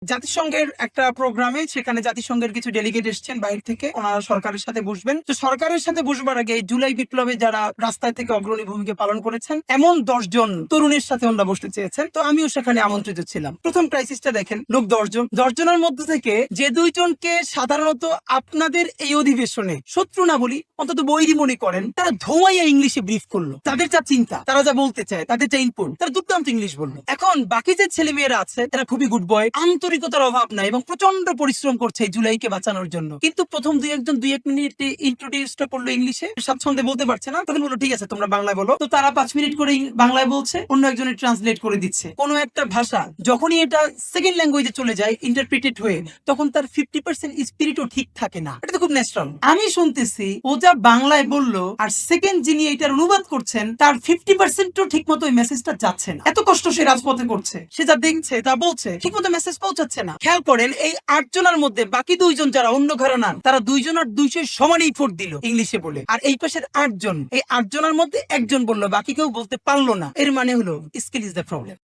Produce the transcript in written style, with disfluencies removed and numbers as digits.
জাতিসংঘের একটা প্রোগ্রামে সেখানে জাতিসংঘের কিছু ডেলিগেট এসেছেন বাইরে থেকে, ওনারা সরকারের সাথে বসবেন। তো সরকারের সাথে বসবার আগে জুলাই বিপ্লবে যারা রাস্তায় থেকে অগ্রণী ভূমিকা পালন করেছেন এমন 10 জন তরুণের সাথে ওনারা বসতে চেয়েছেন। তো আমিও সেখানে আমন্ত্রিত ছিলাম। প্রথম ক্রাইসিসটা দেখেন, লোক 10 জন, 10 জনের মধ্যে থেকে যে 2 জনকে সাধারণত আপনাদের এই অধিবেশনে শত্রু না বলি অন্তত বৈরী মনে করেন, তারা ধোঁয়াইয়া ইংলিশে ব্রিফ করলো। তাদের যা চিন্তা, তারা যা বলতে চায়, তাদের যা ইনপুট, তারা দুর্দান্ত ইংলিশ বললো। এখন বাকি যে ছেলে মেয়েরা আছে তারা খুবই গুড বয়, আন্তরিকতার অভাব নাই এবং প্রচন্ড পরিশ্রম করছে এই জুলাইকে বাঁচানোর জন্য। কিন্তু প্রথম 2 মিনিট ইন্ট্রোডিউসটা করলো ইংলিশে, স্বাচ্ছন্দ্যে বলতে পারছে না, তখন বললো ঠিক আছে তোমরা বাংলায় বলো। তো তারা 5 মিনিট করে বাংলায় বলছে, অন্য একজনের ট্রান্সলেট করে দিচ্ছে। কোনো একটা ভাষা যখনই এটা সেকেন্ড ল্যাঙ্গুয়েজে চলে যায় ইন্টারপ্রিটেড হয়ে, তখন তার 50% স্পিরিটও ঠিক থাকে না। এটা তো খুব ন্যাচারাল। আমি শুনতেছি ও যা বাংলায় বললো আর সেকেন্ড যিনি এটার অনুবাদ করছেন তার 50%ও ঠিক মতো ওই মেসেজটা যাচ্ছে না। এত কষ্ট সে রাজপথে করছে, সে যা দেখছে তা বলছে, ঠিক মতো মেসেজ পৌঁছাচ্ছে না। খেয়াল করেন এই 8 জনের মধ্যে বাকি 2 জন যারা অন্য ঘরানার, তারা 2 জন আর 200 সমানই ভোট দিল ইংলিশে বলে। আর এই পাশের 8 জন, এই 8 জনের মধ্যে একজন বললো, বাকি কেউ বলতে পারলো না। এর মানে হলো স্কিল ইজ দ্য প্রবলেম।